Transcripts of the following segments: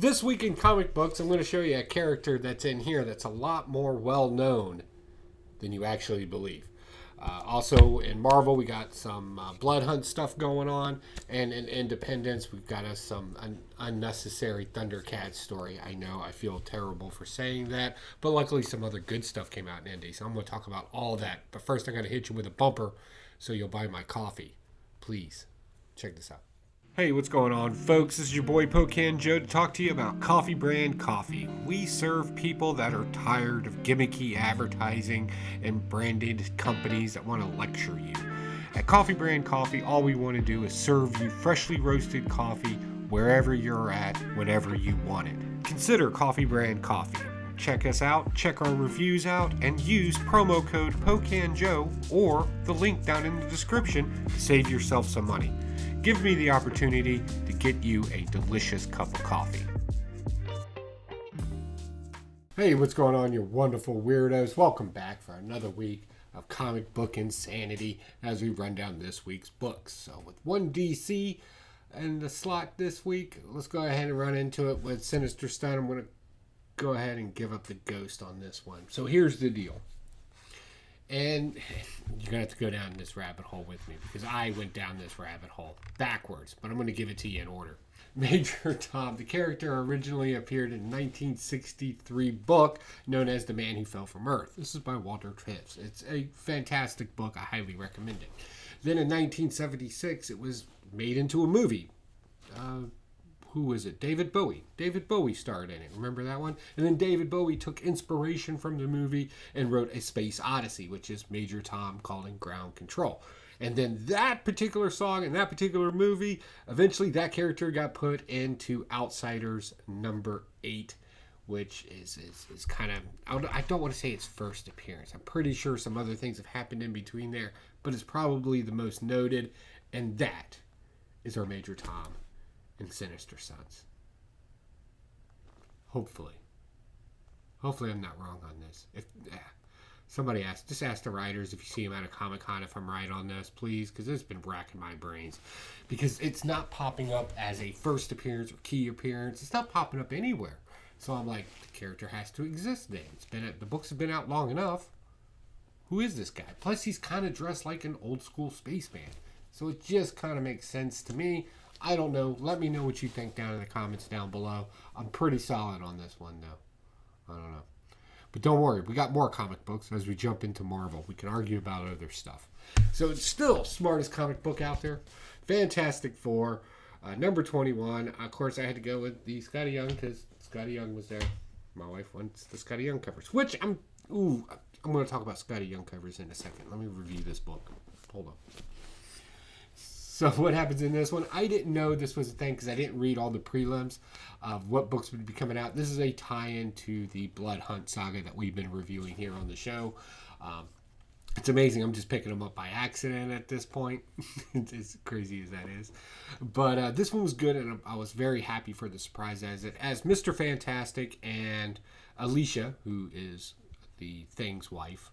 This week in comic books, I'm going to show you a character that's in here that's a lot more well known than you actually believe. Also in Marvel, we got some Blood Hunt stuff going on, and in Independence, we've got us some unnecessary Thundercats story. I know I feel terrible for saying that, but luckily some other good stuff came out in Indy, so I'm going to talk about all that. But first, I got to hit you with a bumper, so you'll buy my coffee. Please check this out. Hey, what's going on, folks? This is your boy Pocan Joe to talk to you about Coffee Brand Coffee. We serve people that are tired of gimmicky advertising and branded companies that want to lecture you. At Coffee Brand Coffee, all we want to do is serve you freshly roasted coffee wherever you're at, whenever you want it. Consider Coffee Brand Coffee. Check us out, check our reviews out, and use promo code POCANJOE or the link down in the description to save yourself some money. Give me the opportunity to get you a delicious cup of coffee. Hey, what's going on, you wonderful weirdos? Welcome back for another week of comic book insanity as we run down this week's books. So with one DC in the slot this week, let's go ahead and run into it with Sinister Stunt. I'm going to go ahead and give up the ghost on this one. So here's the deal. And you're going to have to go down this rabbit hole with me because I went down this rabbit hole backwards, but I'm going to give it to you in order. Major Tom, the character originally appeared in a 1963 book known as The Man Who Fell from Earth. This is by Walter Phipps. It's a fantastic book. I highly recommend it. Then in 1976, it was made into a movie. Who was it? David Bowie. David Bowie starred in it. Remember that one? And then David Bowie took inspiration from the movie and wrote A Space Odyssey, which is Major Tom calling ground control. And then that particular song and that particular movie, eventually that character got put into Outsiders number 8, which is kind of, I don't want to say its first appearance. I'm pretty sure some other things have happened in between there, but it's probably the most noted. And that is our Major Tom and Sinister Sons. Hopefully I'm not wrong on this. If somebody just ask the writers if you see them at a Comic-Con if I'm right on this, please, because it's been racking my brains. Because it's not popping up as a first appearance or key appearance. It's not popping up anywhere. So I'm like, the character has to exist then. The books have been out long enough. Who is this guy? Plus, he's kind of dressed like an old school spaceman. So it just kind of makes sense to me. I don't know. Let me know what you think down in the comments down below. I'm pretty solid on this one, though. I don't know. But don't worry. We got more comic books as we jump into Marvel. We can argue about other stuff. So it's still smartest comic book out there. Fantastic Four. Number 21. Of course, I had to go with the Scotty Young because Scotty Young was there. My wife wants the Scotty Young covers. Which I'm going to talk about Scotty Young covers in a second. Let me review this book. Hold on. So what happens in this one, I didn't know this was a thing because I didn't read all the prelims of what books would be coming out. This is a tie-in to the Blood Hunt saga that we've been reviewing here on the show. It's amazing. I'm just picking them up by accident at this point. It's as crazy as that is. But this one was good, and I was very happy for the surprise as Mr. Fantastic and Alicia, who is the Thing's wife,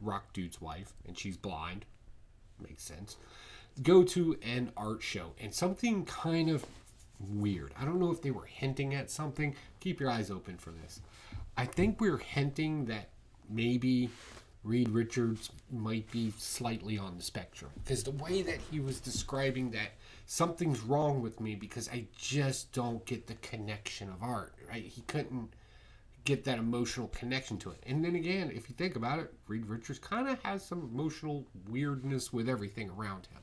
Rock Dude's wife, and she's blind. Makes sense. Go to an art show and something kind of weird. I don't know if they were hinting at something. Keep your eyes open for this. I think we're hinting that maybe Reed Richards might be slightly on the spectrum because the way that he was describing that something's wrong with me because I just don't get the connection of art, right? He couldn't get that emotional connection to it. And then again, if you think about it, Reed Richards kind of has some emotional weirdness with everything around him.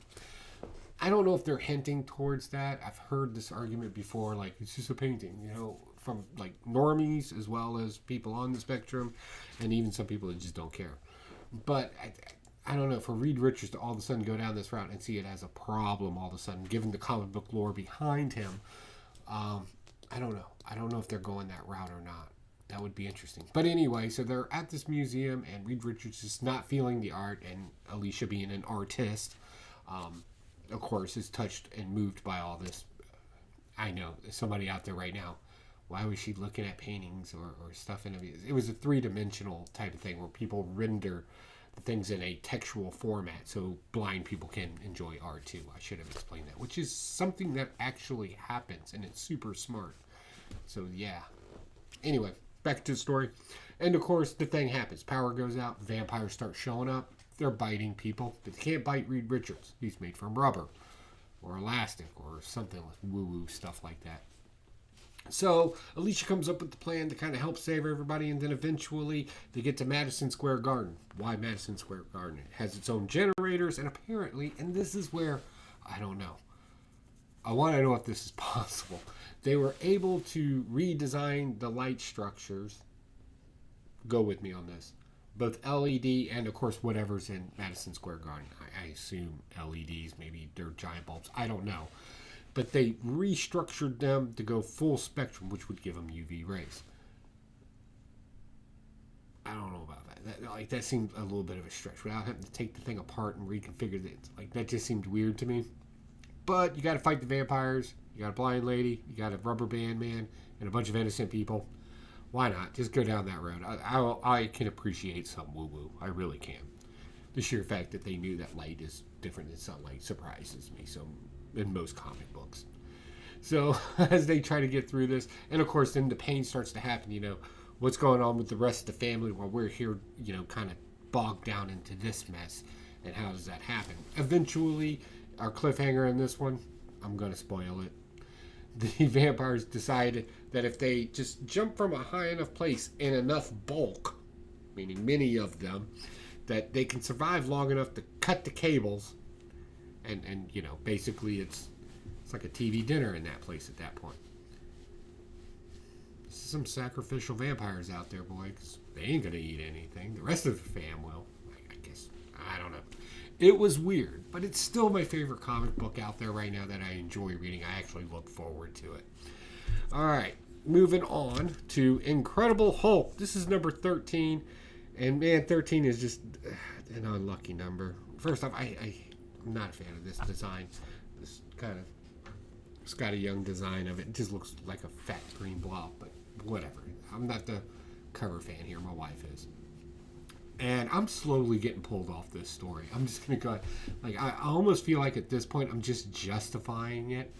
I don't know if they're hinting towards that. I've heard this argument before, like, it's just a painting, from like normies as well as people on the spectrum and even some people that just don't care. But I don't know, for Reed Richards to all of a sudden go down this route and see it as a problem all of a sudden, given the comic book lore behind him, I don't know. I don't know if they're going that route or not. That would be interesting. But anyway, so they're at this museum, and Reed Richards is not feeling the art, and Alicia, being an artist, of course, is touched and moved by all this. I know, there's somebody out there right now, why was she looking at paintings or stuff in it? It was a three-dimensional type of thing where people render the things in a textual format so blind people can enjoy art too. I should have explained that, which is something that actually happens, and it's super smart. So, yeah. Anyway, back to the story. And, of course, the thing happens. Power goes out. Vampires start showing up. They're biting people. They can't bite Reed Richards. He's made from rubber or elastic or something with woo-woo stuff like that. So Alicia comes up with the plan to kind of help save everybody, and then eventually they get to Madison Square Garden. Why Madison Square Garden? It has its own generators, and apparently, and this is where, I don't know, I want to know if this is possible. They were able to redesign the light structures. Go with me on this. Both LED and, of course, whatever's in Madison Square Garden. I assume LEDs, maybe they're giant bulbs. I don't know. But they restructured them to go full spectrum, which would give them UV rays. I don't know about that. That seemed a little bit of a stretch. Without having to take the thing apart and reconfigure it, that just seemed weird to me. But you got to fight the vampires. You got a blind lady. You got a rubber band man, and a bunch of innocent people. Why not? Just go down that road. I can appreciate some woo-woo. I really can. The sheer fact that they knew that light is different than sunlight surprises me. So. In most comic books. So as they try to get through this, and of course then the pain starts to happen, what's going on with the rest of the family while we're here, kind of bogged down into this mess, and how does that happen? Eventually, our cliffhanger in this one, I'm going to spoil it. The vampires decided that if they just jump from a high enough place in enough bulk, meaning many of them, that they can survive long enough to cut the cables. And basically it's like a TV dinner in that place at that point. Some sacrificial vampires out there, boy, because they ain't going to eat anything. The rest of the fam will. I guess. I don't know. It was weird, but it's still my favorite comic book out there right now that I enjoy reading. I actually look forward to it. All right. Moving on to Incredible Hulk. This is number 13. And, man, 13 is just an unlucky number. First off, I'm not a fan of this design. This kind of Scotty Young design of it. It just looks like a fat green blob, but whatever. I'm not the cover fan here. My wife is. And I'm slowly getting pulled off this story. I'm just going to go, I almost feel like at this point I'm just justifying it.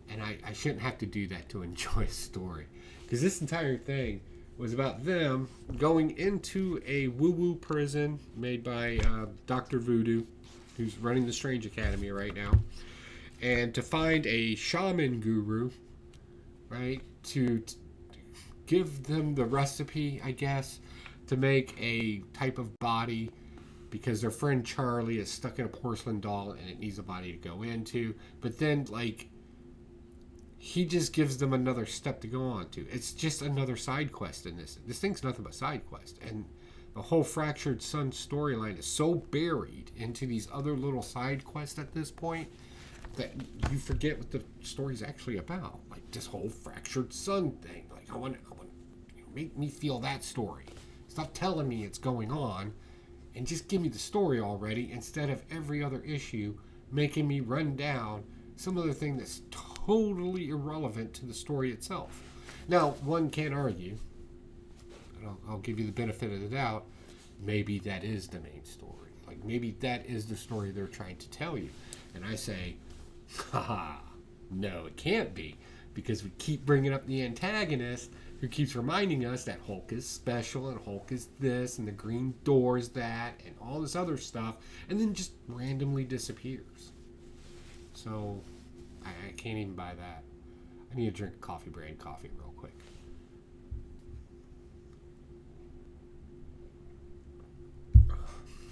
And I shouldn't have to do that to enjoy a story. Because this entire thing was about them going into a woo-woo prison made by Dr. Voodoo, who's running the Strange Academy right now, and to find a shaman guru, right, to give them the recipe, I guess, to make a type of body, because their friend Charlie is stuck in a porcelain doll and it needs a body to go into. But then, he just gives them another step to go on to. It's just another side quest in this. This thing's nothing but side quest. And the whole Fractured Sun storyline is so buried into these other little side quests at this point that you forget what the story's actually about. This whole Fractured Sun thing. I want make me feel that story. Stop telling me it's going on and just give me the story already, instead of every other issue making me run down some other thing that's totally irrelevant to the story itself. Now, one can't argue, and I'll give you the benefit of the doubt, maybe that is the main story. Maybe that is the story they're trying to tell you. And I say, haha, no, it can't be, because we keep bringing up the antagonist who keeps reminding us that Hulk is special and Hulk is this and the green door is that and all this other stuff, and then just randomly disappears. So I can't even buy that. I need to drink coffee brand coffee real quick.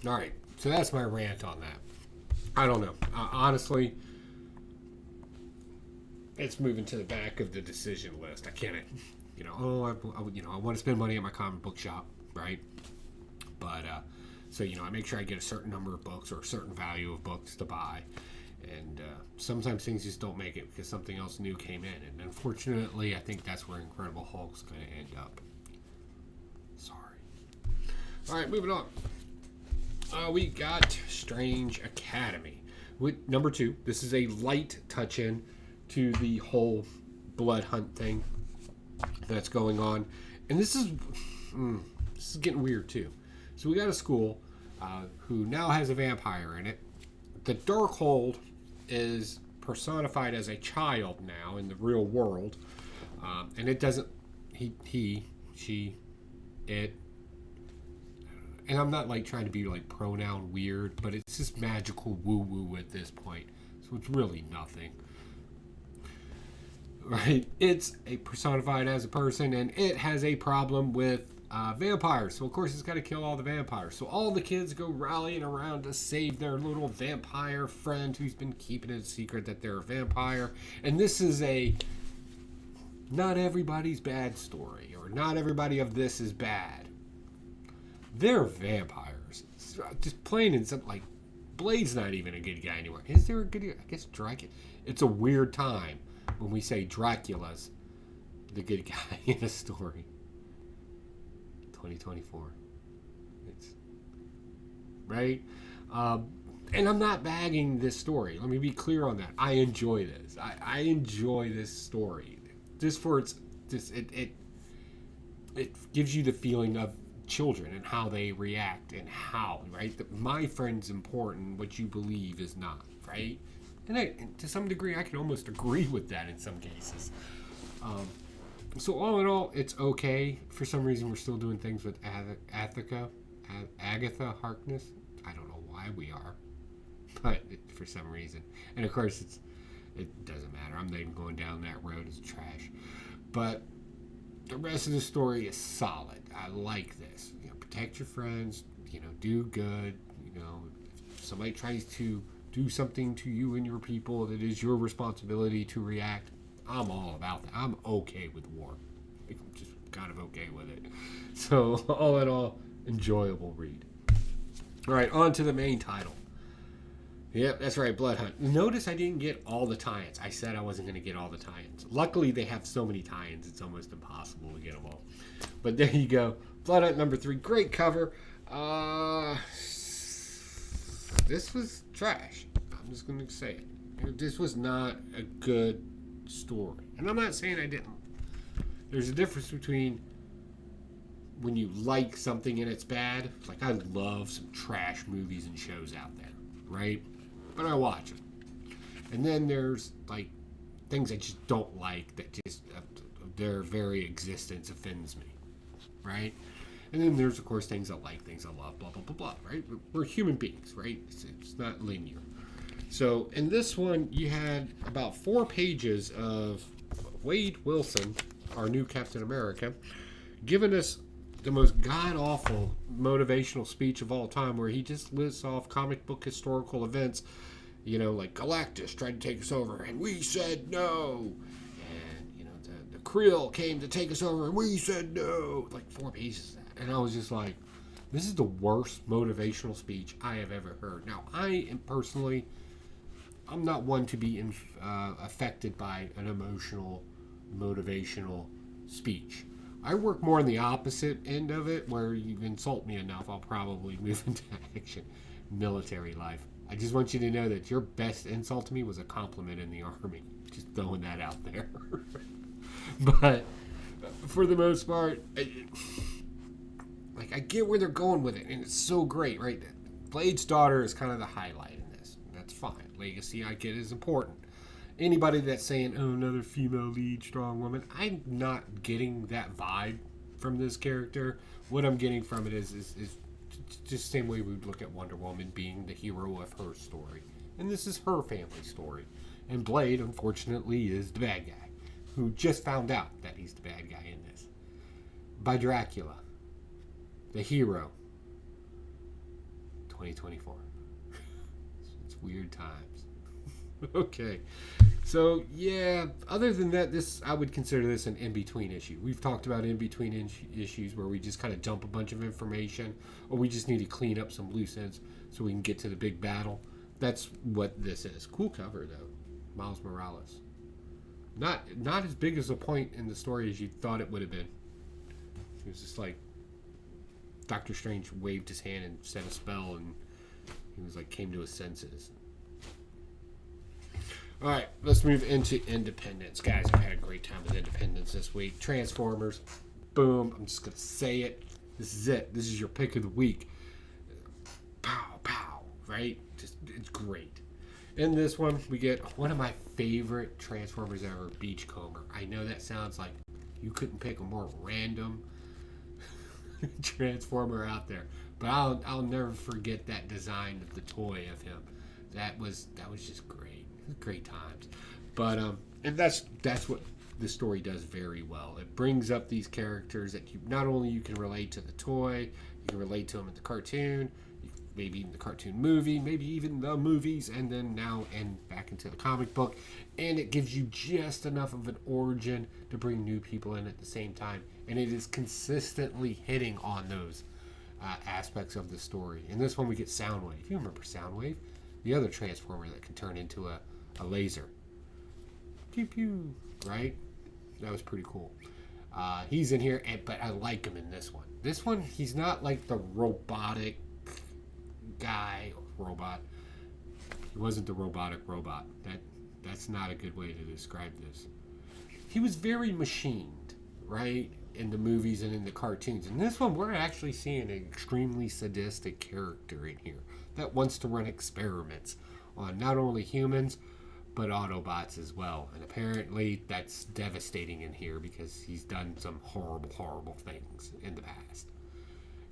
All right, so that's my rant on that. I don't know. Honestly, it's moving to the back of the decision list. I can't, I want to spend money at my comic book shop, right? But, so, I make sure I get a certain number of books or a certain value of books to buy. And sometimes things just don't make it because something else new came in. And unfortunately, I think that's where Incredible Hulk's going to end up. Sorry. All right, moving on. We got Strange Academy. With number 2, this is a light touch-in to the whole blood hunt thing that's going on. And this is getting weird, too. So we got a school who now has a vampire in it. The Darkhold is personified as a child now in the real world. And it doesn't, he, she, it, and I'm not like trying to be like pronoun weird, but it's just magical woo woo at this point. So it's really nothing. Right? It's a personified as a person, and it has a problem with vampires. So of course it's got to kill all the vampires. So all the kids go rallying around to save their little vampire friend who's been keeping it a secret that they're a vampire. And this is a not everybody's bad story, or not everybody of this is bad. They're vampires. Just plain and simple. Like, Blade's not even a good guy anymore. Is there a good guy? I guess Dracula. It's a weird time when we say Dracula's the good guy in a story. 2024. It's right. And I'm not bagging this story. Let me be clear on that. I enjoy this. I enjoy this story. Just for its, just it gives you the feeling of children and how they react and how, right? That my friend's important, what you believe is not, right? And to some degree, I can almost agree with that in some cases. So all in all, it's okay. For some reason, we're still doing things with Agatha Harkness. I don't know why we are, but for some reason. And of course, it doesn't matter. I'm not even going down that road. It's trash. But the rest of the story is solid. I like this. You know, protect your friends. You know, do good. You know, if somebody tries to do something to you and your people, that is your responsibility to react. I'm all about that. I'm okay with war. I'm just kind of okay with it. So, all in all, enjoyable read. All right, on to the main title. Yep, that's right, Blood Hunt. Notice I didn't get all the tie-ins. I said I wasn't going to get all the tie-ins. Luckily, they have so many tie-ins, it's almost impossible to get them all. But there you go. Blood Hunt number 3. Great cover. This was trash. I'm just going to say it. This was not a good story. And I'm not saying I didn't. There's a difference between when you like something and it's bad. Like, I love some trash movies and shows out there, right? But I watch them. And then there's, like, things I just don't like that just, their very existence offends me, right? And then there's, of course, things I like, things I love, blah, blah, blah, blah, right? We're human beings, right? It's not linear. So, in this one, you had about 4 pages of Wade Wilson, our new Captain America, giving us the most god-awful motivational speech of all time, where he just lists off comic book historical events, you know, like Galactus tried to take us over, and we said no. And, you know, the Krill came to take us over, and we said no. Like 4 pages of that. And I was just like, this is the worst motivational speech I have ever heard. Now, I am personally, I'm not one to be affected by an emotional, motivational speech. I work more on the opposite end of it, where you insult me enough, I'll probably move into action. Military life. I just want you to know that your best insult to me was a compliment in the Army. Just throwing that out there. But for the most part, like, I get where they're going with it, and it's so great, right? Blade's daughter is kind of the highlight in this. That's fine. Legacy, I get, is important. Anybody that's saying, oh, another female lead, strong woman, I'm not getting that vibe from this character. What I'm getting from it is just the same way we would look at Wonder Woman being the hero of her story. And this is her family story. And Blade, unfortunately, is the bad guy, who just found out that he's the bad guy in this. By Dracula, the hero. 2024. It's weird times. Okay. So, yeah, other than that, I would consider this an in-between issue. We've talked about in-between issues where we just kind of dump a bunch of information, or we just need to clean up some loose ends so we can get to the big battle. That's what this is. Cool cover, though. Miles Morales. Not as big as a point in the story as you thought it would have been. It was just like Doctor Strange waved his hand and said a spell, and he was like, came to his senses. All right, let's move into Independence. Guys, I've had a great time with Independence this week. Transformers, boom. I'm just going to say it. This is it. This is your pick of the week. Pow, pow, right? Just, it's great. In this one, we get one of my favorite Transformers ever, Beachcomber. I know that sounds like you couldn't pick a more random Transformer out there, but I'll never forget that design of the toy of him. That was just great. Great times. But and that's what the story does very well. It brings up these characters that you not only you can relate to the toy, you can relate to them in the cartoon, maybe in the cartoon movie, maybe even the movies, and then now and back into the comic book. And it gives you just enough of an origin to bring new people in at the same time. And it is consistently hitting on those aspects of the story. In this one, we get Soundwave. You remember Soundwave? The other Transformer that can turn into a laser. Pew pew. Right? That was pretty cool. He's in here, but I like him in this one. This one, he's not like the robotic guy or robot. He wasn't the robotic robot. That's not a good way to describe this. He was very machined, right? In the movies and in the cartoons. In this one, we're actually seeing an extremely sadistic character in here that wants to run experiments on not only humans, but Autobots as well. And apparently that's devastating in here because he's done some horrible, horrible things in the past.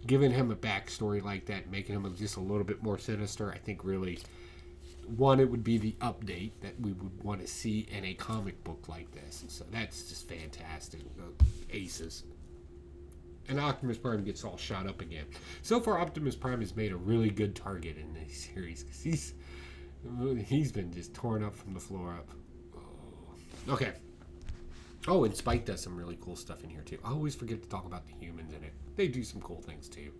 Giving him a backstory like that, making him just a little bit more sinister, I think really, one, it would be the update that we would want to see in a comic book like this. So that's just fantastic. Aces. And Optimus Prime gets all shot up again. So far, Optimus Prime has made a really good target in this series because he's been just torn up from the floor up. Oh. Okay. Oh, and Spike does some really cool stuff in here too. I always forget to talk about the humans in it. They do some cool things too.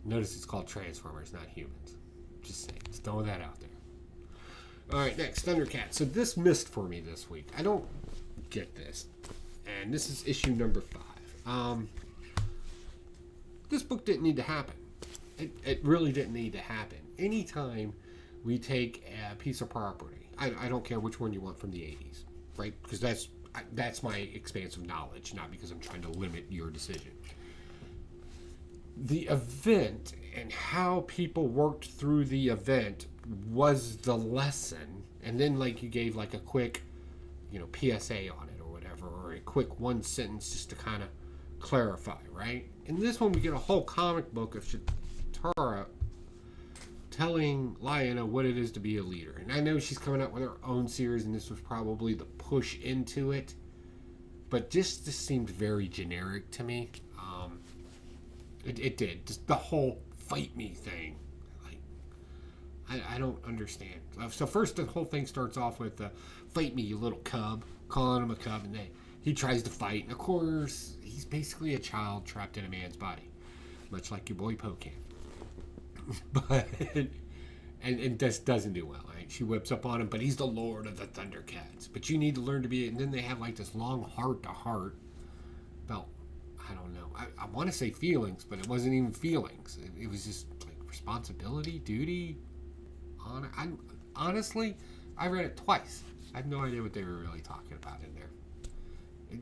Notice it's called Transformers, not humans. Just saying. Just throwing that out there. Alright, next, Thundercats. So this missed for me this week. I don't get this. And this is issue number 5. This book didn't need to happen. It really didn't need to happen. Anytime we take a piece of property, I don't care which one you want from the 80s, right? Because that's my expansive knowledge, not because I'm trying to limit your decision. The event and how people worked through the event was the lesson, and then like you gave like a quick, PSA on it or whatever, or a quick one sentence just to kind of clarify, right? In this one, we get a whole comic book of Shatara telling Lion what it is to be a leader. And I know she's coming out with her own series, and this was probably the push into it, but this seemed very generic to me. It did. Just the whole fight me thing. Like, I don't understand. So first, the whole thing starts off with fight me, you little cub, calling him a cub, and he tries to fight. And of course, he's basically a child trapped in a man's body, much like your boy Pocan. But and this doesn't do well, right? She whips up on him, but he's the Lord of the Thundercats. But you need to learn to be. And then they have like this long heart-to-heart about, I don't know. I want to say feelings, but it wasn't even feelings. It was just like responsibility, duty, honor. Honestly, I read it twice. I have no idea what they were really talking about in there.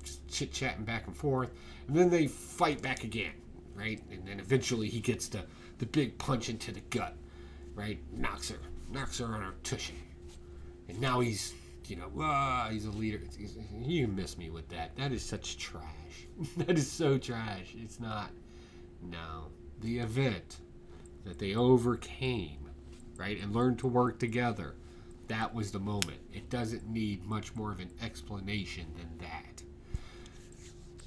Just chit-chatting back and forth. And then they fight back again, right? And then eventually he gets the big punch into the gut, right? Knocks her on her tushy. And now he's a leader. You miss me with that. That is such trash. That is so trash. It's not. No. The event that they overcame, right, and learned to work together, that was the moment. It doesn't need much more of an explanation than that.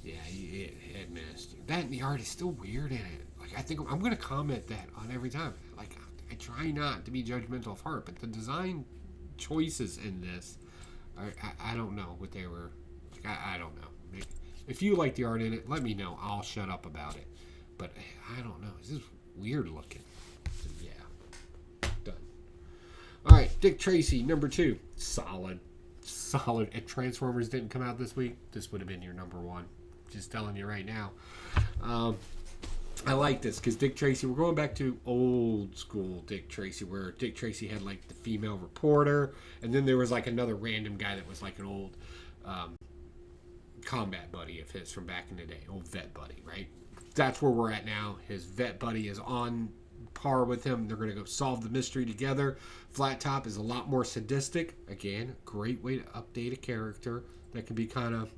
Yeah, it missed. That and the art is still weird in it. Like, I think I'm going to comment that on every time. Like, I try not to be judgmental of heart, but the design choices in this, I don't know what they were. Like, I don't know. Maybe, if you like the art in it, let me know. I'll shut up about it. But I don't know. This is weird looking. So, yeah. Done. All right. Dick Tracy, number 2. Solid. If Transformers didn't come out this week, this would have been your number 1. Just telling you right now. I like this because Dick Tracy, we're going back to old school Dick Tracy, where Dick Tracy had like the female reporter, and then there was like another random guy that was like an old combat buddy of his from back in the day, old vet buddy, right? That's where we're at now. His vet buddy is on par with him. They're going to go solve the mystery together. Flat Top is a lot more sadistic. Again, great way to update a character that can be kind of,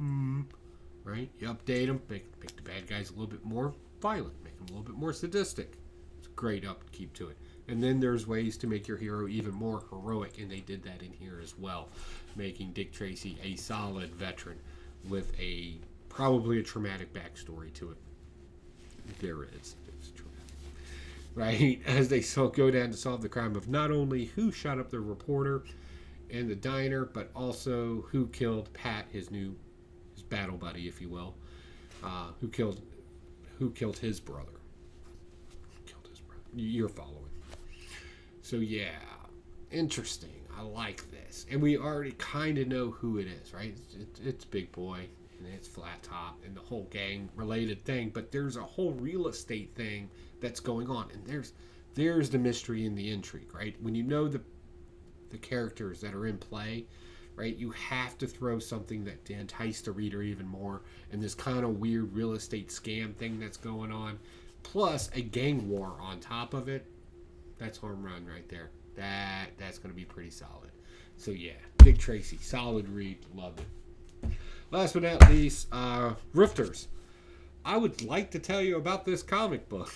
right? You update them, make the bad guys a little bit more violent, make them a little bit more sadistic. It's a great upkeep to it. And then there's ways to make your hero even more heroic, and they did that in here as well, making Dick Tracy a solid veteran with probably a traumatic backstory to it. There is. It's traumatic. Right? As they go down to solve the crime of not only who shot up the reporter in the diner, but also who killed Pat, his battle buddy, if you will, who killed his brother. You're following. So yeah, interesting. I like this, and we already kind of know who it is, right? It's Big Boy, and it's Flat Top, and the whole gang-related thing. But there's a whole real estate thing that's going on, and there's the mystery and the intrigue, right? When you know the characters that are in play, right? You have to throw something that to entice the reader even more, and this kind of weird real estate scam thing that's going on, plus a gang war on top of it. That's home run right there. That's going to be pretty solid. So yeah, Dick Tracy, solid read, loved it. Last but not least, Rifters. I would like to tell you about this comic book.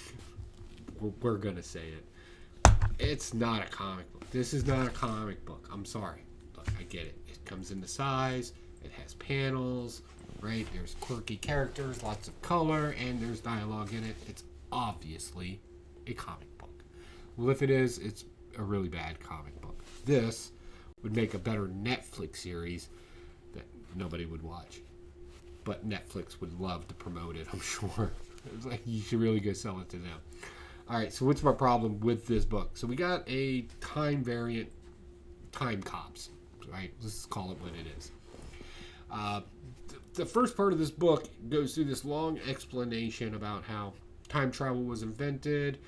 We're going to say it. It's not a comic book. This is not a comic book. I'm sorry. Look, I get it. It comes in the size. It has panels, right? There's quirky characters, lots of color, and there's dialogue in it. It's obviously a comic book. Well, if it is, it's a really bad comic book. This would make a better Netflix series that nobody would watch. But Netflix would love to promote it, I'm sure. It's like, you should really go sell it to them. All right, so what's my problem with this book? So we got a time variant, Time Cops, right? Let's call it what it is. The first part of this book goes through this long explanation about how time travel was invented,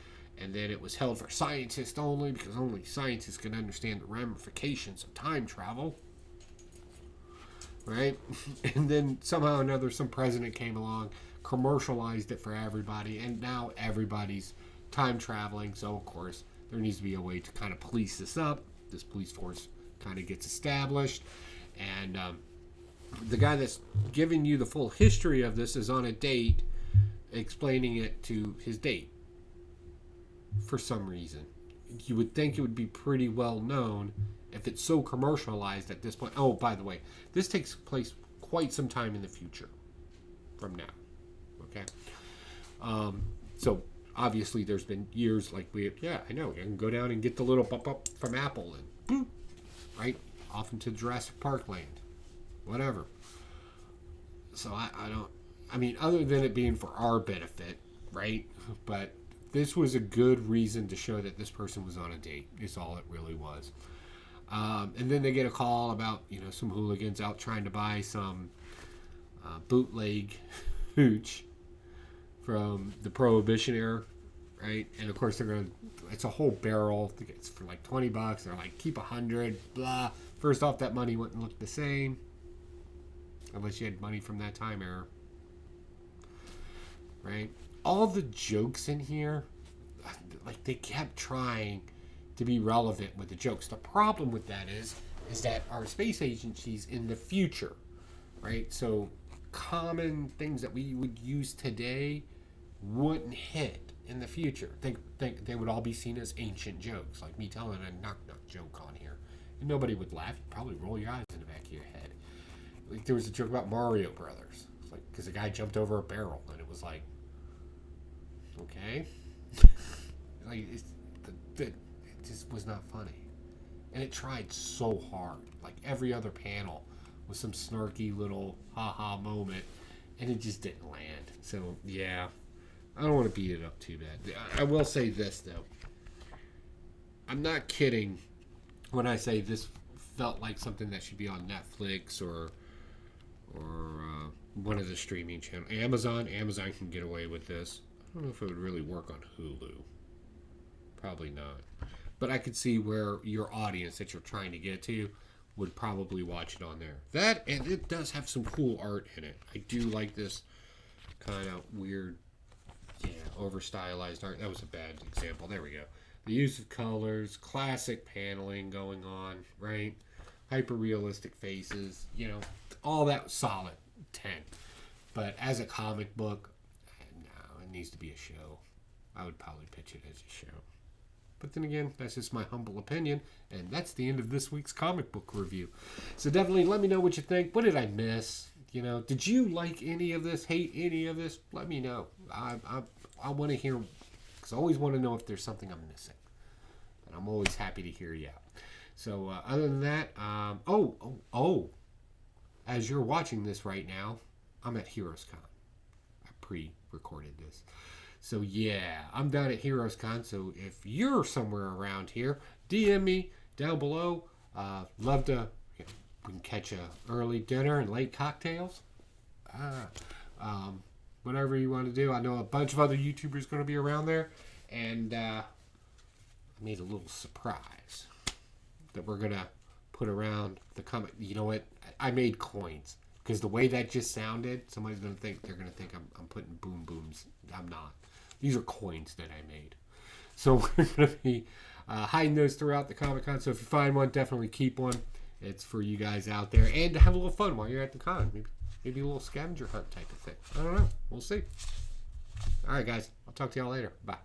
and then it was held for scientists only, because only scientists can understand the ramifications of time travel. Right? And then somehow or another, some president came along, commercialized it for everybody, and now everybody's time traveling. So, of course, there needs to be a way to kind of police this up. This police force kind of gets established. And the guy that's giving you the full history of this is on a date, explaining it to his date. For some reason, you would think it would be pretty well known if it's so commercialized at this point. Oh, by the way, this takes place quite some time in the future from now. Okay, so obviously there's been years like I know, you can go down and get the little bump up from Apple and boop, right off into Jurassic Park land, whatever. So I mean, other than it being for our benefit, right? But this was a good reason to show that this person was on a date. Is all it really was. And then they get a call about, some hooligans out trying to buy some bootleg hooch from the Prohibition era, right? And of course it's a whole barrel. I think it's for like $20. They're like, keep 100, blah. First off, that money wouldn't look the same unless you had money from that time era, right? All the jokes in here, like, they kept trying to be relevant with the jokes. The problem with that is that our space agency's in the future, right? So common things that we would use today wouldn't hit in the future. Think they would all be seen as ancient jokes, like me telling a knock-knock joke on here. And nobody would laugh. You'd probably roll your eyes in the back of your head. Like, there was a joke about Mario Brothers. It's like, because a guy jumped over a barrel, and it was like, okay. Like, it just was not funny. And it tried so hard. Like, every other panel was some snarky little ha-ha moment, and it just didn't land. So, yeah. I don't want to beat it up too bad. I will say this, though. I'm not kidding when I say this felt like something that should be on Netflix or one of the streaming channels. Amazon can get away with this. I don't know if it would really work on Hulu. Probably not. But I could see where your audience that you're trying to get to would probably watch it on there. That, and it does have some cool art in it. I do like this kind of weird Yeah, over stylized art. That was a bad example. There we go. The use of colors, classic paneling going on, right? Hyper realistic faces, all that solid 10. But as a comic book, no, it needs to be a show. I would probably pitch it as a show. But then again, that's just my humble opinion, and that's the end of this week's comic book review. So definitely let me know what you think. What did I miss? Did you like any of this? Hate any of this? Let me know. I want to hear, because I always want to know if there's something I'm missing. And I'm always happy to hear you out. So other than that, as you're watching this right now, I'm at HeroesCon. I pre-recorded this. So yeah, I'm down at HeroesCon. So if you're somewhere around here, DM me down below. Love to, we can catch a early dinner and late cocktails. Whatever you want to do. I know a bunch of other YouTubers going to be around there, and I made a little surprise that we're going to put around the comment. You know what? I made coins, because the way that just sounded, somebody's going to think, they're going to think I'm putting boom booms. I'm not. These are coins that I made. So we're going to be hiding those throughout the Comic-Con. So if you find one, definitely keep one. It's for you guys out there. And to have a little fun while you're at the con. Maybe a little scavenger hunt type of thing. I don't know. We'll see. All right, guys. I'll talk to y'all later. Bye.